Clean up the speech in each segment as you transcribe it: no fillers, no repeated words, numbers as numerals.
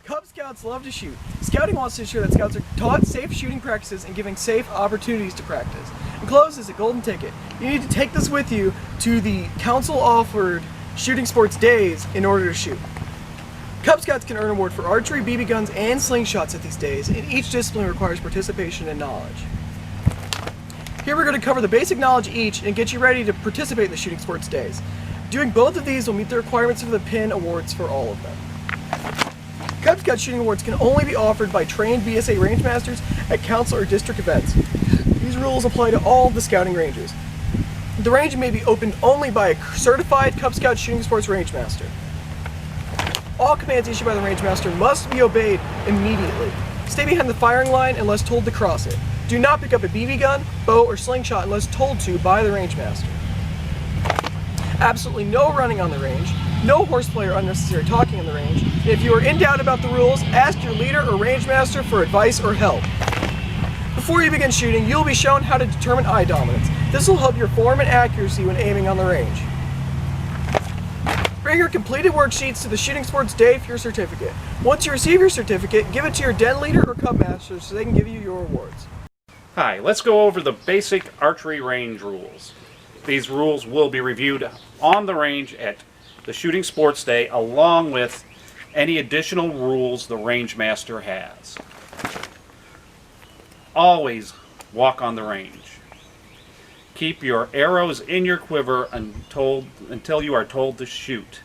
Cub Scouts love to shoot. Scouting wants to ensure that Scouts are taught safe shooting practices and giving safe opportunities to practice. Enclosed is a golden ticket. You need to take this with you to the council-offered shooting sports days in order to shoot. Cub Scouts can earn an award for archery, BB guns, and slingshots at these days, and each discipline requires participation and knowledge. Here we're going to cover the basic knowledge each and get you ready to participate in the shooting sports days. Doing both of these will meet the requirements for the PIN awards for all of them. Cub Scout shooting awards can only be offered by trained BSA rangemasters at council or district events. These rules apply to all of the scouting ranges. The range may be opened only by a certified Cub Scout shooting sports rangemaster. All commands issued by the rangemaster must be obeyed immediately. Stay behind the firing line unless told to cross it. Do not pick up a BB gun, bow, or slingshot unless told to by the rangemaster. Absolutely no running on the range, no horseplay or unnecessary talking on the range. If you are in doubt about the rules, ask your leader or rangemaster for advice or help. Before you begin shooting, you'll be shown how to determine eye dominance. This will help your form and accuracy when aiming on the range. Bring your completed worksheets to the shooting sports day for your certificate. Once you receive your certificate, give it to your den leader or cub master so they can give you your awards. Hi, let's go over the basic archery range rules. These rules will be reviewed on the range at the shooting sports day along with any additional rules the range master has. Always walk on the range. Keep your arrows in your quiver until you are told to shoot.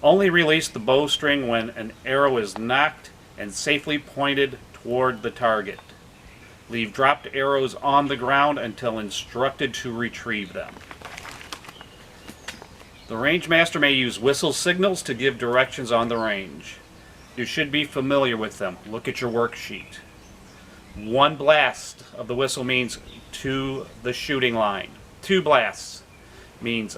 Only release the bowstring when an arrow is knocked and safely pointed toward the target. Leave dropped arrows on the ground until instructed to retrieve them. The rangemaster may use whistle signals to give directions on the range. You should be familiar with them. Look at your worksheet. 1 blast of the whistle means to the shooting line. 2 blasts means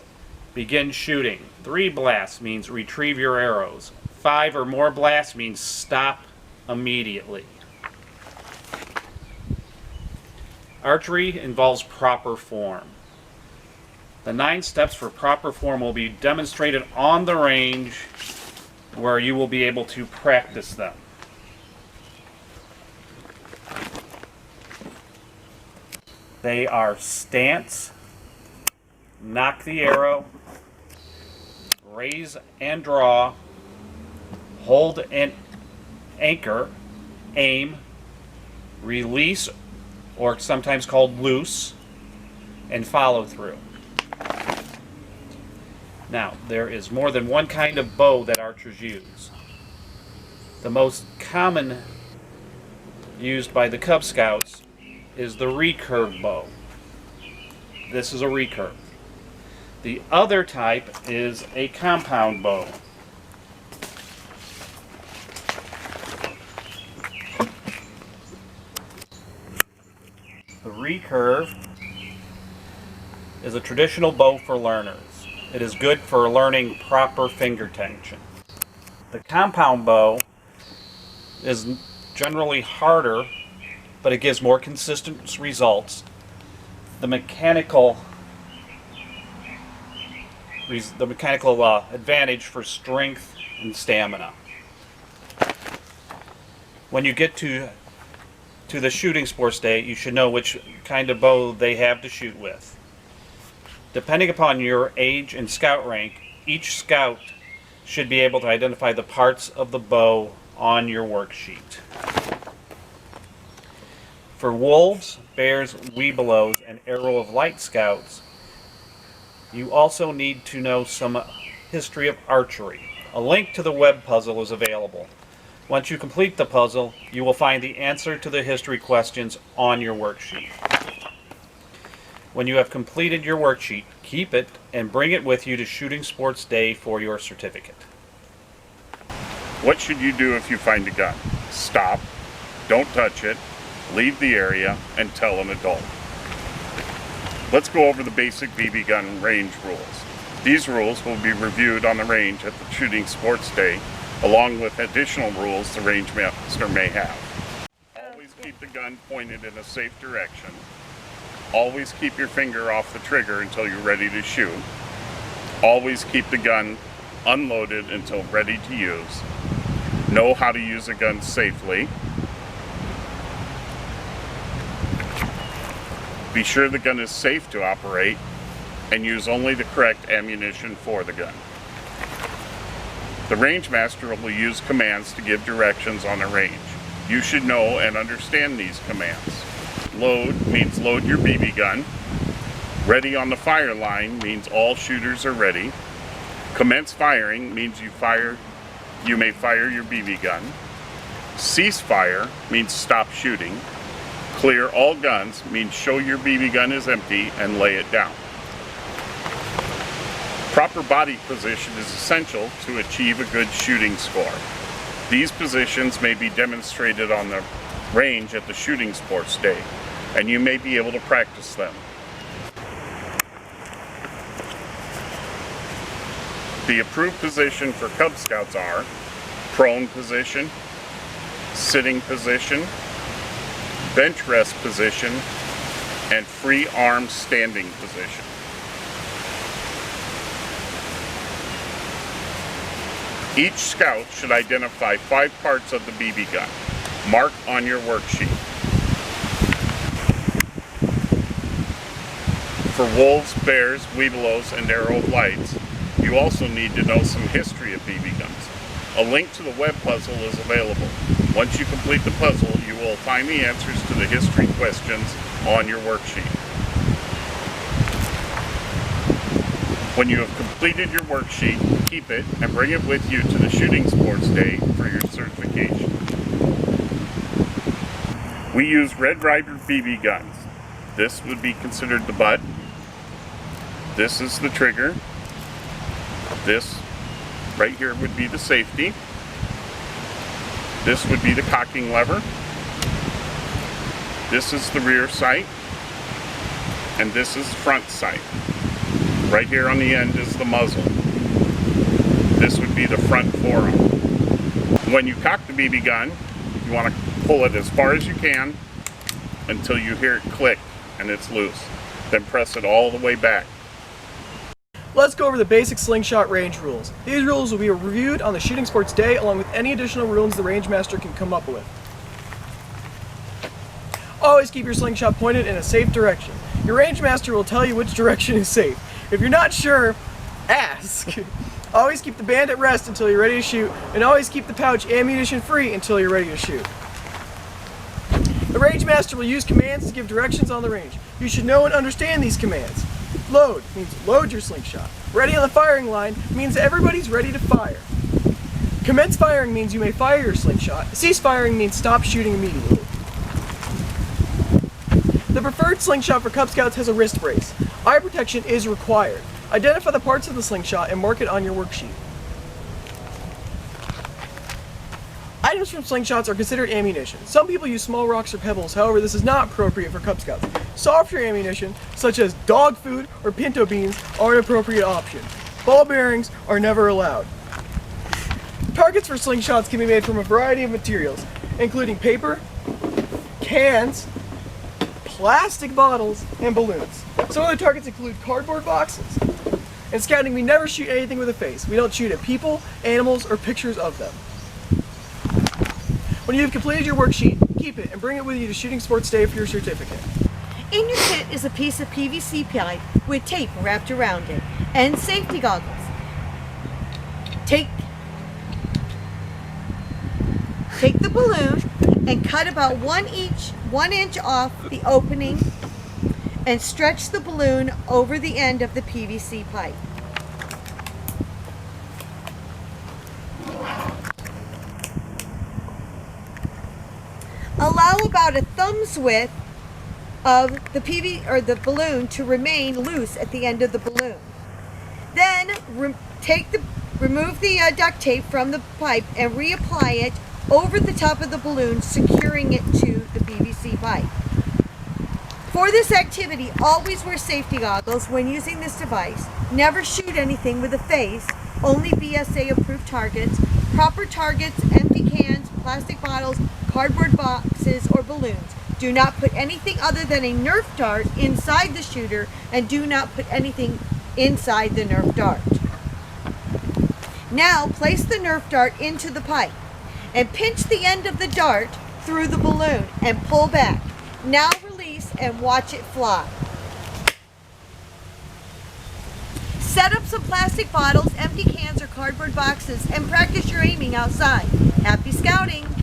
begin shooting. 3 blasts means retrieve your arrows. 5 or more blasts means stop immediately. Archery involves proper form. The 9 steps for proper form will be demonstrated on the range where you will be able to practice them. They are stance, knock the arrow, raise and draw, hold and anchor, aim, release, or sometimes called loose, and follow through. Now, there is more than one kind of bow that archers use. The most common used by the Cub Scouts is the recurve bow. This is a recurve. The other type is a compound bow. The recurve is a traditional bow for learners. It is good for learning proper finger tension. The compound bow is generally harder, but it gives more consistent results. The mechanical advantage for strength and stamina. When you get to the shooting sports day, you should know which kind of bow they have to shoot with. Depending upon your age and scout rank, each scout should be able to identify the parts of the bow on your worksheet. For wolves, bears, webelos, and arrow of light scouts, you also need to know some history of archery. A link to the web puzzle is available. Once you complete the puzzle, you will find the answer to the history questions on your worksheet. When you have completed your worksheet, keep it and bring it with you to Shooting Sports Day for your certificate. What should you do if you find a gun? Stop, don't touch it, leave the area, and tell an adult. Let's go over the basic BB gun range rules. These rules will be reviewed on the range at the Shooting Sports Day, along with additional rules the range master may have. Always keep the gun pointed in a safe direction. Always keep your finger off the trigger until you're ready to shoot. Always keep the gun unloaded until ready to use. know how to use a gun safely, be sure the gun is safe to operate, and use only the correct ammunition for the gun. The range master will use commands to give directions on a range. You should know and understand these commands. Load means load your BB gun. Ready on the fire line means all shooters are ready. Commence firing means you may fire your BB gun. Cease fire means stop shooting. Clear all guns means show your BB gun is empty and lay it down. Proper body position is essential to achieve a good shooting score. These positions may be demonstrated on the range at the shooting sports day, and you may be able to practice them. The approved position for Cub Scouts are prone position, sitting position, bench rest position, and free arm standing position. Each scout should identify 5 parts of the BB gun. Mark on your worksheet. For wolves, bears, webelos, and arrow of lights, you also need to know some history of BB guns. A link to the web puzzle is available. Once you complete the puzzle, you will find the answers to the history questions on your worksheet. When you have completed your worksheet, keep it and bring it with you to the shooting sports day for your certification. We use Red Ryder BB guns. This would be considered the butt. This is the trigger. This right here would be the safety. This would be the cocking lever. This is the rear sight. And this is front sight. Right here on the end is the muzzle. This would be the front forearm. When you cock the BB gun, you want to pull it as far as you can until you hear it click and it's loose. Then press it all the way back. Let's go over the basic slingshot range rules. These rules will be reviewed on the shooting sports day along with any additional rules the range master can come up with. Always keep your slingshot pointed in a safe direction. Your range master will tell you which direction is safe. If you're not sure, ask. Always keep the band at rest until you're ready to shoot, and always keep the pouch ammunition free until you're ready to shoot. The range master will use commands to give directions on the range. You should know and understand these commands. Load means load your slingshot. Ready on the firing line means everybody's ready to fire. Commence firing means you may fire your slingshot. Cease firing means stop shooting immediately. The preferred slingshot for Cub Scouts has a wrist brace. Eye protection is required. Identify the parts of the slingshot and mark it on your worksheet. Items from slingshots are considered ammunition. Some people use small rocks or pebbles, however this is not appropriate for Cub Scouts. Softer ammunition, such as dog food or pinto beans, are an appropriate option. Ball bearings are never allowed. Targets for slingshots can be made from a variety of materials, including paper, cans, plastic bottles, and balloons. Some of the targets include cardboard boxes. In scouting, we never shoot anything with a face. We don't shoot at people, animals, or pictures of them. When you have completed your worksheet, keep it and bring it with you to Shooting Sports Day for your certificate. In your kit is a piece of PVC pipe with tape wrapped around it and safety goggles. Take the balloon and cut about 1 inch off the opening and stretch the balloon over the end of the PVC pipe. Allow about a thumb's width of the balloon to remain loose at the end of the balloon. Then remove the duct tape from the pipe and reapply it over the top of the balloon, securing it to the PVC pipe. For this activity, always wear safety goggles when using this device. Never shoot anything with a face, only BSA approved targets, proper targets, empty cans, plastic bottles, cardboard boxes, or balloons. Do not put anything other than a Nerf dart inside the shooter, and do not put anything inside the Nerf dart. Now place the Nerf dart into the pipe. and pinch the end of the dart through the balloon and pull back. Now release and watch it fly. Set up some plastic bottles, empty cans, or cardboard boxes and practice your aiming outside. Happy scouting!